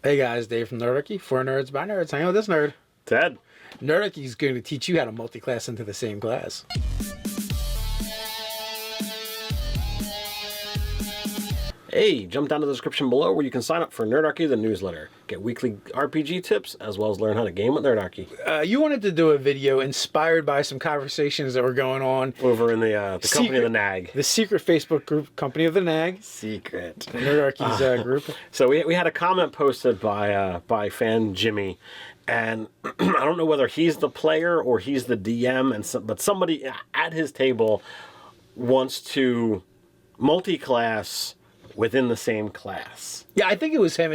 Hey guys, Dave from Nerdarchy. For nerds by nerds. Hang out with this nerd. Ted. Nerdarchy is going to teach you how to multi-class into the same class. Hey, jump down to the description below where you can sign up for Nerdarchy, the newsletter. Get weekly RPG tips, as well as learn how to game with Nerdarchy. You wanted to do a video inspired by some conversations that were going on Over in the company of the Nag. The secret Facebook group, Company of the Nag. Secret. Nerdarchy's group. So we had a comment posted by fan Jimmy, and I don't know whether he's the player or he's the DM, but somebody at his table wants to multi-class within the same class. Yeah, I think it was him.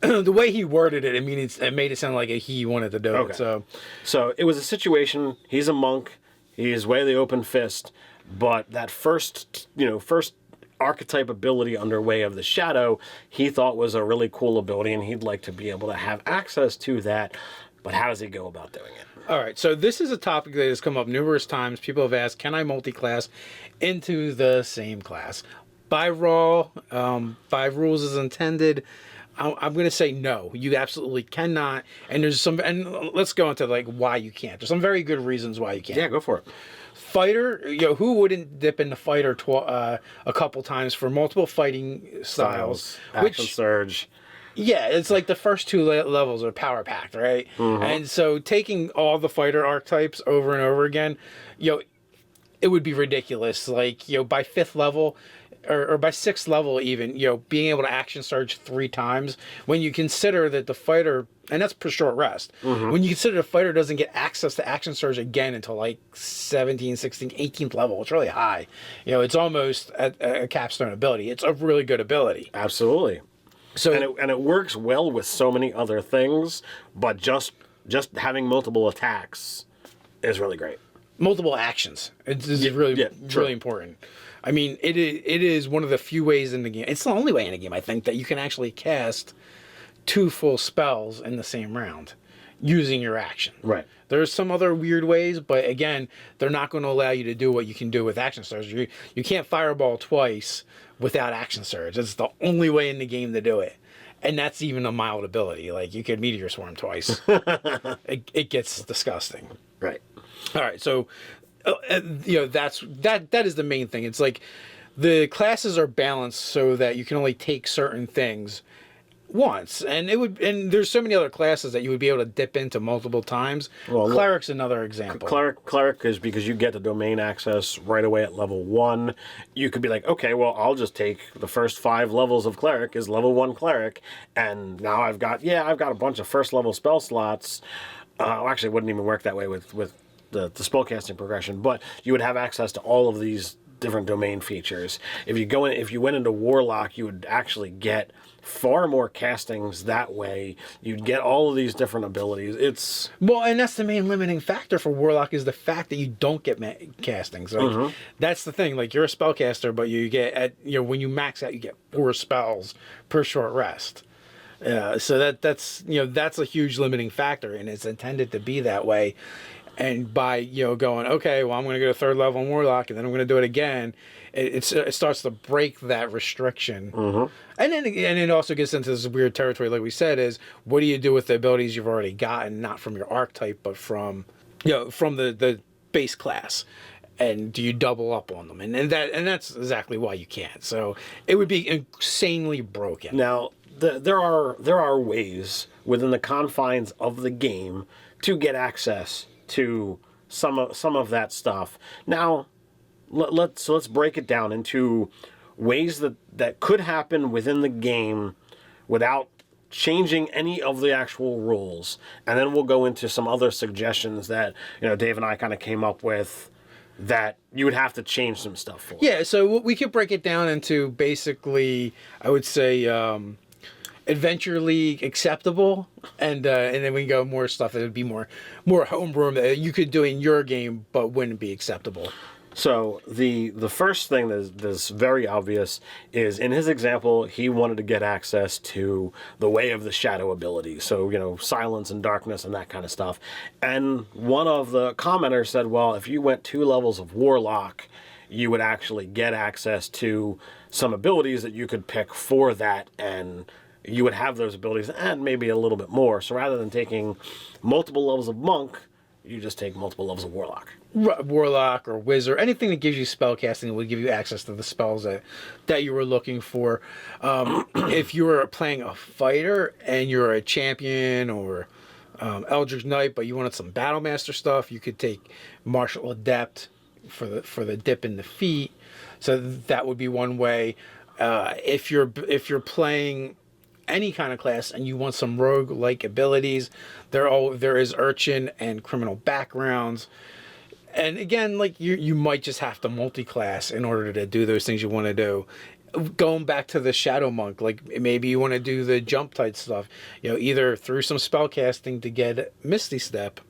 The way he worded it, I mean, it made it sound like he wanted to do it. So it was a situation. He's a monk. He's way of the open fist, but that first archetype ability under Way of the Shadow, he thought was a really cool ability, and he'd like to be able to have access to that. But how does he go about doing it? All right, so this is a topic that has come up numerous times. People have asked, can I multi-class into the same class? By rules as intended, I'm going to say no. You absolutely cannot. And let's go into like why you can't. There's some very good reasons why you can't. Yeah, go for it. Fighter, who wouldn't dip into fighter a couple times for multiple fighting styles? Action surge. Yeah, it's like the first two levels are power packed, right? Mm-hmm. And so taking all the fighter archetypes over and over again, it would be ridiculous. Like, by 5th level, or by 6th level even, being able to action surge 3 times, when you consider that the fighter, and that's per short rest, when you consider the fighter doesn't get access to action surge again until like 17th, 16th, 18th level, it's really high. It's almost a capstone ability. It's a really good ability. Absolutely. So and it works well with so many other things, but just having multiple attacks is really great. Multiple actions. It's really important. I mean, it is one of the few ways in the game. It's the only way in the game, I think, that you can actually cast 2 full spells in the same round using your action. Right. There's some other weird ways, but again, they're not going to allow you to do what you can do with action surge. You can't fireball twice without action surge. It's the only way in the game to do it. And that's even a mild ability. Like, you could meteor swarm twice. It gets disgusting. Right. All right, so that is the main thing. It's like the classes are balanced so that you can only take certain things once, and there's so many other classes that you would be able to dip into multiple times. Well, Cleric's another example. Cleric is because you get the domain access right away at level 1. You could be like, okay, well, I'll just take the first 5 levels of Cleric is level 1 Cleric, and now I've got a bunch of first level spell slots. Actually, it wouldn't even work that way with the spellcasting progression, but you would have access to all of these different domain features. If you went into Warlock, you would actually get far more castings that way. You'd get all of these different abilities. And that's the main limiting factor for Warlock, is the fact that you don't get castings. Like, that's the thing. Like, you're a spellcaster, but you get when you max out, you get 4 spells per short rest. So that's a huge limiting factor, and it's intended to be that way. And by going, okay, well, I'm going to go to 3rd level in Warlock, and then I'm going to do it again, it starts to break that restriction. And then it also gets into this weird territory, like we said, is what do you do with the abilities you've already gotten, not from your archetype, but from the base class? And do you double up on them? And that's exactly why you can't. So it would be insanely broken. Now, there are ways within the confines of the game to get access to some of that stuff. Now, let's break it down into ways that could happen within the game without changing any of the actual rules, and then we'll go into some other suggestions that Dave and I kind of came up with that you would have to change some stuff for. Yeah, so we could break it down into basically, I would say, Adventure League acceptable, and then we can go more stuff that would be more homebrew that you could do in your game but wouldn't be acceptable. So the first thing that's very obvious is, in his example, he wanted to get access to the Way of the Shadow ability. So, silence and darkness and that kind of stuff. And one of the commenters said, well, if you went 2 levels of Warlock, you would actually get access to some abilities that you could pick for that and you would have those abilities and maybe a little bit more. So rather than taking multiple levels of monk, you just take multiple levels of warlock. Warlock or wizard, anything that gives you spellcasting will give you access to the spells that you were looking for. If you were playing a fighter and you're a champion or Eldritch Knight, but you wanted some Battlemaster stuff, you could take Martial Adept for the dip in the feet. So that would be one way. If you're playing any kind of class and you want some rogue-like abilities, there is Urchin and Criminal Backgrounds. And again, like you might just have to multi-class in order to do those things you want to do. Going back to the Shadow Monk, like maybe you want to do the jump type stuff, either through some spell casting to get Misty Step,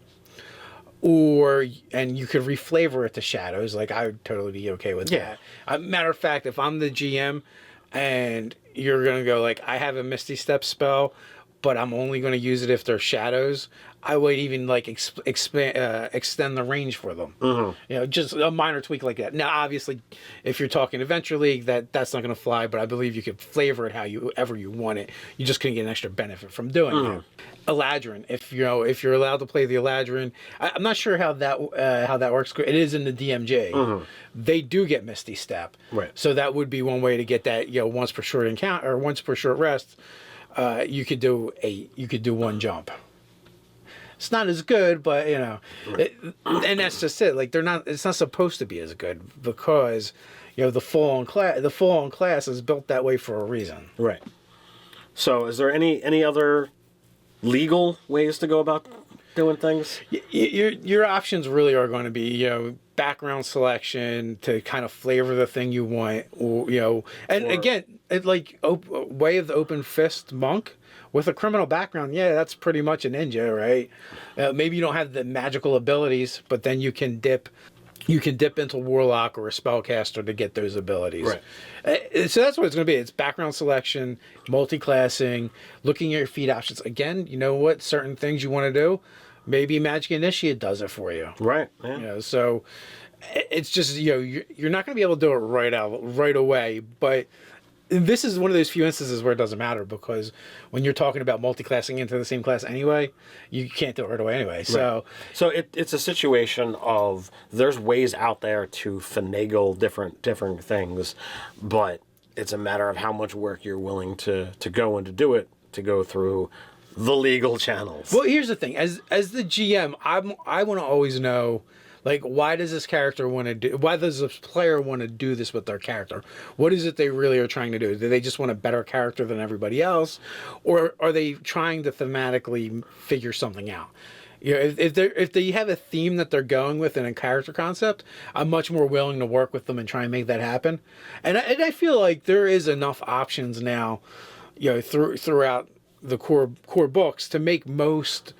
and you could reflavor it to Shadows. Like I would totally be okay with that. Matter of fact, if I'm the GM and you're gonna go like, I have a Misty Step spell, but I'm only going to use it if they're shadows, I would even like extend the range for them. Just a minor tweak like that. Now, obviously, if you're talking Adventure League, that's not going to fly. But I believe you could flavor it however you want it. You just couldn't get an extra benefit from doing it. Eladrin, if you're allowed to play the Eladrin, I'm not sure how that works. It is in the DMJ. They do get Misty Step, right? So that would be one way to get that. Once per short encounter or once per short rest. You could do one jump. It's not as good, but and that's just it. Like it's not supposed to be as good because the full on class is built that way for a reason. Right. So, is there any other legal ways to go about doing things? Your options really are going to be background selection to kind of flavor the thing you want, again, Way of the Open Fist Monk with a criminal background. Yeah, that's pretty much a ninja, right? Maybe you don't have the magical abilities, but then you can dip into Warlock or a spellcaster to get those abilities. Right. So that's what it's going to be. It's background selection, multi-classing, looking at your feat options. Again, you know what? Certain things you want to do, maybe Magic Initiate does it for you. Right. Yeah. So it's just, you're not going to be able to do it right away, but this is one of those few instances where it doesn't matter, because when you're talking about multi-classing into the same class anyway, you can't do it right away anyway. Right. So it's a situation of there's ways out there to finagle different things, but it's a matter of how much work you're willing to go and to do it, to go through the legal channels. Well, here's the thing. As the GM, I want to always know, like, why does this character want to do? Why does this player want to do this with their character? What is it they really are trying to do? Do they just want a better character than everybody else, or are they trying to thematically figure something out? If they have a theme that they're going with in a character concept, I'm much more willing to work with them and try and make that happen. And I feel like there is enough options now, throughout the core books to make most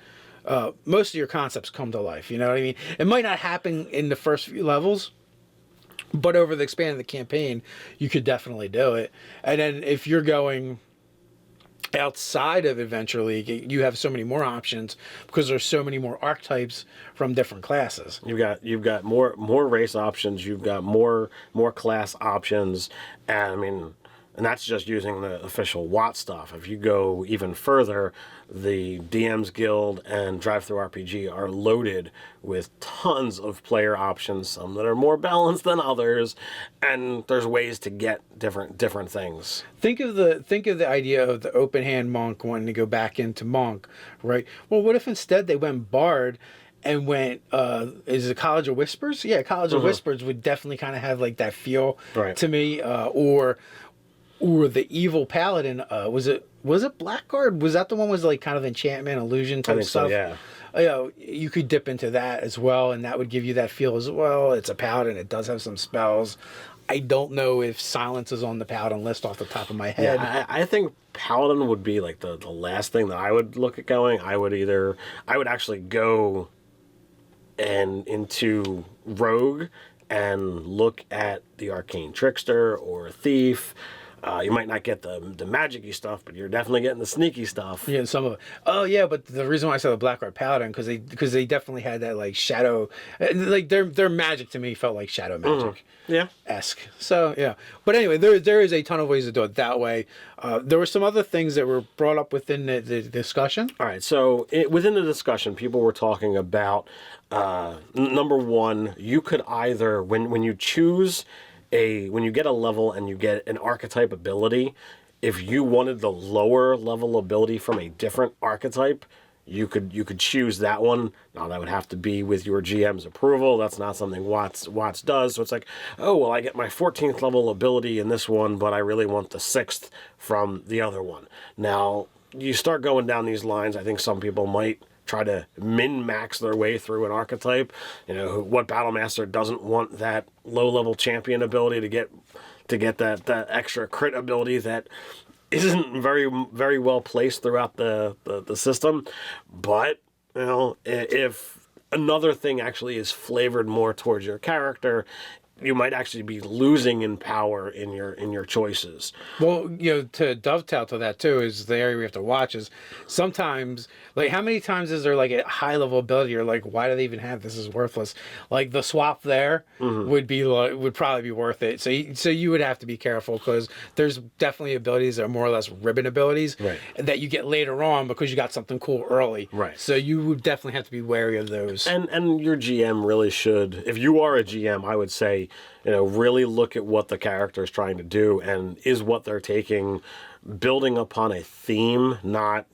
of your concepts come to life. You know what I mean? It might not happen in the first few levels, but over the expand of the campaign, you could definitely do it. And then if you're going outside of Adventure League, you have so many more options because there's so many more archetypes from different classes. You've got more race options. You've got more class options, and that's just using the official WOT stuff. If you go even further, the DM's Guild and Drive-Thru-RPG are loaded with tons of player options, some that are more balanced than others, and there's ways to get different things. Think of the idea of the open hand monk wanting to go back into monk, right? Well, what if instead they went bard and went, is it College of Whispers? Yeah, College of Whispers would definitely kind of have like that feel to me, or the evil paladin, was it Blackguard? Was that the one was like kind of enchantment, illusion type stuff? So, yeah. You could dip into that as well, and that would give you that feel as well. It's a paladin. It does have some spells. I don't know if silence is on the paladin list off the top of my head. Yeah, I think paladin would be like the last thing that I would look at going. I would actually go into rogue and look at the Arcane Trickster or Thief. You might not get the magic-y stuff, but you're definitely getting the sneaky stuff. Yeah, some of it. Oh yeah, but the reason why I said the Black Art Paladin because they definitely had that like shadow, like their magic to me felt like shadow magic. Yeah. Esque. So yeah, but anyway, there is a ton of ways to do it that way. There were some other things that were brought up within the discussion. All right, so within the discussion, people were talking about number one, you could either when you choose when you get a level and you get an archetype ability, if you wanted the lower level ability from a different archetype, you could choose that one. Now that would have to be with your GM's approval. That's not something Watts does. So it's like, oh well, I get my 14th level ability in this one, but I really want the 6th from the other one. Now you start going down these lines. I think some people might try to min-max their way through an archetype. You know, what Battlemaster doesn't want that low-level champion ability to get that extra crit ability that isn't very well placed throughout the system. But, you know, if another thing actually is flavored more towards your character, you might actually be losing in power in your choices. Well, you know, to dovetail to that too is the area we have to watch is sometimes, like, how many times is there like a high level ability you're like, why do they even have this? Is worthless. Like the swap there would probably be worth it. So you would have to be careful because there's definitely abilities that are more or less ribbon abilities that you get later on because you got something cool early. Right. So you would definitely have to be wary of those. And your GM really should, if you are a GM, I would say, you know, really look at what the character is trying to do and is what they're taking building upon a theme, not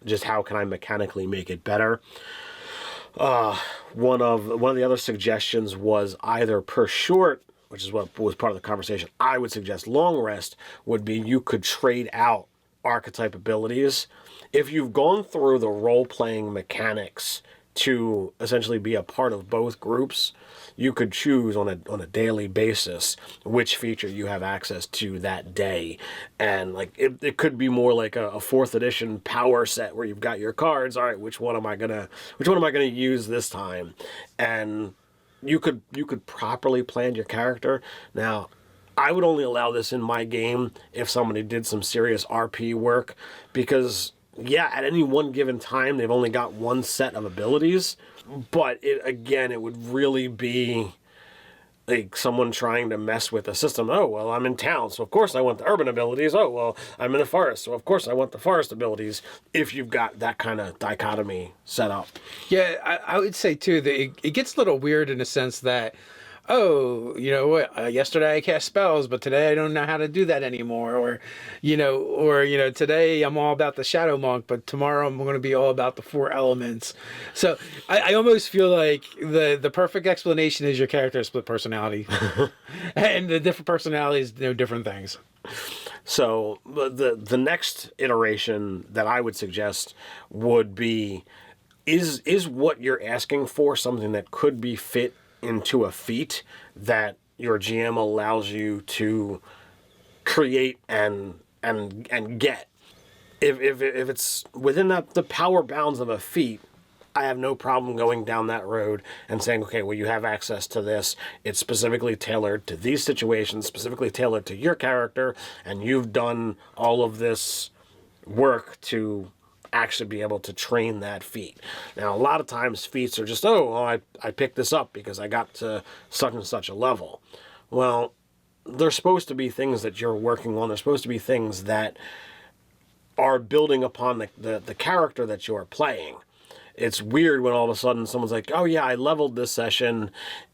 just how can I mechanically make it better. One of the other suggestions was either per short, which is what was part of the conversation. I would suggest long rest would be you could trade out archetype abilities. If you've gone through the role-playing mechanics to essentially be a part of both groups, you could choose on a daily basis which feature you have access to that day. And like it could be more like a 4th edition power set where you've got your cards. All right, which one am I gonna use this time? And you could properly plan your character. Now, I would only allow this in my game if somebody did some serious RP work, because yeah, at any one given time, they've only got one set of abilities, but it would really be like someone trying to mess with the system. Oh, well, I'm in town, so of course I want the urban abilities. Oh, well, I'm in the forest, so of course I want the forest abilities, if you've got that kind of dichotomy set up. Yeah, I would say, too, that it gets a little weird in the sense that, oh, you know what, yesterday I cast spells, but today I don't know how to do that anymore. Or today I'm all about the Shadow Monk, but tomorrow I'm going to be all about the 4 elements. So I almost feel like the perfect explanation is your character has split personality. And the different personalities do different things. So the next iteration that I would suggest would be, is what you're asking for something that could be fit into a feat that your GM allows you to create and get. If it's within the power bounds of a feat, I have no problem going down that road and saying, okay, well, you have access to this. It's specifically tailored to these situations, specifically tailored to your character, and you've done all of this work to actually be able to train that feat. Now, a lot of times feats are just, oh, well, I picked this up because I got to such and such a level. Well, they're supposed to be things that you're working on. They're supposed to be things that are building upon the character that you're playing. It's weird when all of a sudden someone's like, oh yeah, I leveled this session,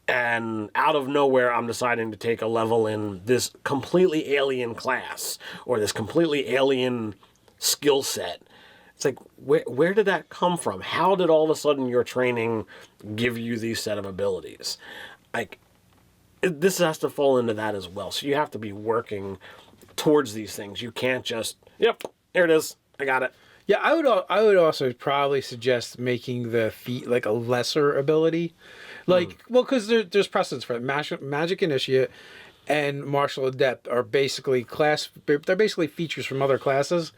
and out of nowhere I'm deciding to take a level in this completely alien class or this completely alien skill set. It's like, where did that come from? How did all of a sudden your training give you these set of abilities? Like, this has to fall into that as well. So you have to be working towards these things. You can't just, yep, here it is, I got it. Yeah, I would also probably suggest making the feat like a lesser ability. Like, well, because there's precedence for it. Magic Initiate and Martial Adept are basically they're basically features from other classes.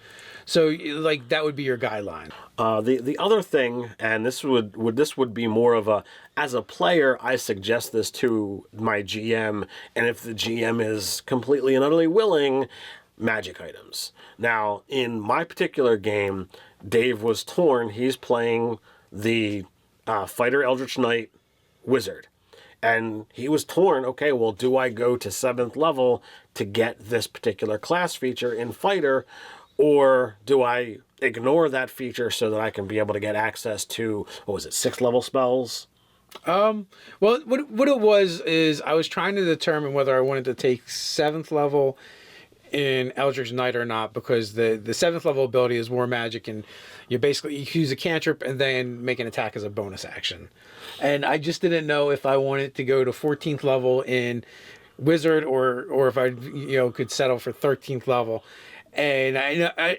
So, like, that would be your guideline. The other thing, and this would be more of a, as a player, I suggest this to my GM, and if the GM is completely and utterly willing, magic items. Now, in my particular game, Dave was torn. He's playing the Fighter Eldritch Knight Wizard. And he was torn, okay, well, do I go to 7th level to get this particular class feature in Fighter, or do I ignore that feature so that I can be able to get access to, 6th level spells? Well, what it was is I was trying to determine whether I wanted to take 7th level in Eldritch Knight or not, because the 7th level ability is War Magic, and you use a cantrip and then make an attack as a bonus action. And I just didn't know if I wanted to go to 14th level in Wizard or if I could settle for 13th level. And I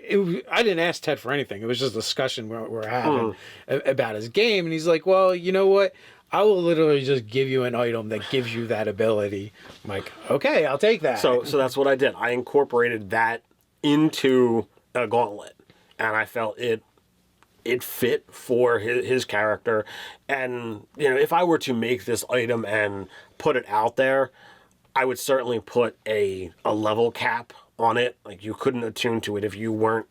didn't ask Ted for anything. It was just a discussion we're having about his game. And he's like, well, you know what? I will literally just give you an item that gives you that ability. I'm like, okay, I'll take that. So that's what I did. I incorporated that into a gauntlet. And I felt it fit for his character. And, if I were to make this item and put it out there, I would certainly put a level cap on it. Like, you couldn't attune to it if you weren't,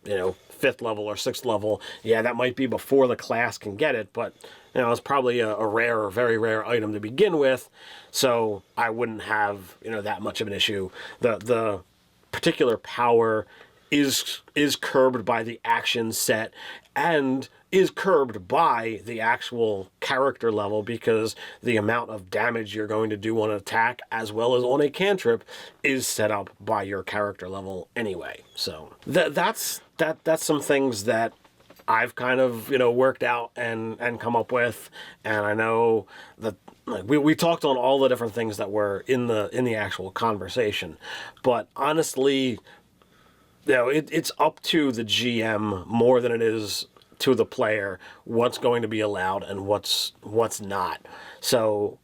5th level or 6th level. Yeah, that might be before the class can get it, but, it's probably a rare or very rare item to begin with, so I wouldn't have, that much of an issue. The particular power is curbed by the action set and is curbed by the actual character level, because the amount of damage you're going to do on an attack as well as on a cantrip is set up by your character level anyway. So that's some things that I've kind of worked out and come up with, and I know that we talked on all the different things that were in the actual conversation, but honestly, it's up to the GM more than it is to the player what's going to be allowed and what's not. So,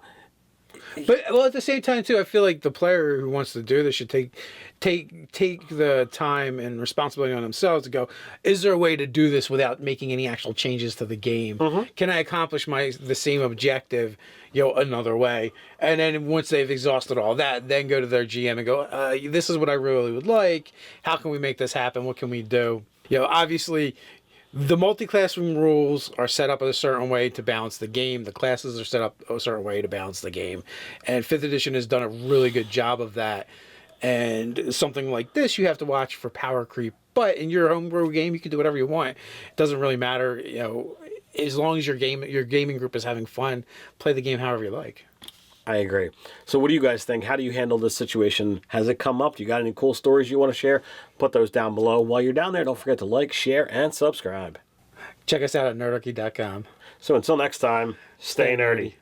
but at the same time too, I feel like the player who wants to do this should take the time and responsibility on themselves to go, is there a way to do this without making any actual changes to the game? Can I accomplish the same objective another way? And then once they've exhausted all that, then go to their GM and go, this is what I really would like. How can we make this happen? What can we do? Obviously, the multi-classroom rules are set up a certain way to balance the game. The classes are set up a certain way to balance the game. And 5th edition has done a really good job of that. And something like this, you have to watch for power creep. But in your homebrew game, you can do whatever you want. It doesn't really matter, as long as your gaming group is having fun, play the game however you like. I agree. So what do you guys think? How do you handle this situation? Has it come up? Do you got any cool stories you want to share? Put those down below. While you're down there, don't forget to like, share, and subscribe. Check us out at nerdarchy.com. So until next time, stay nerdy.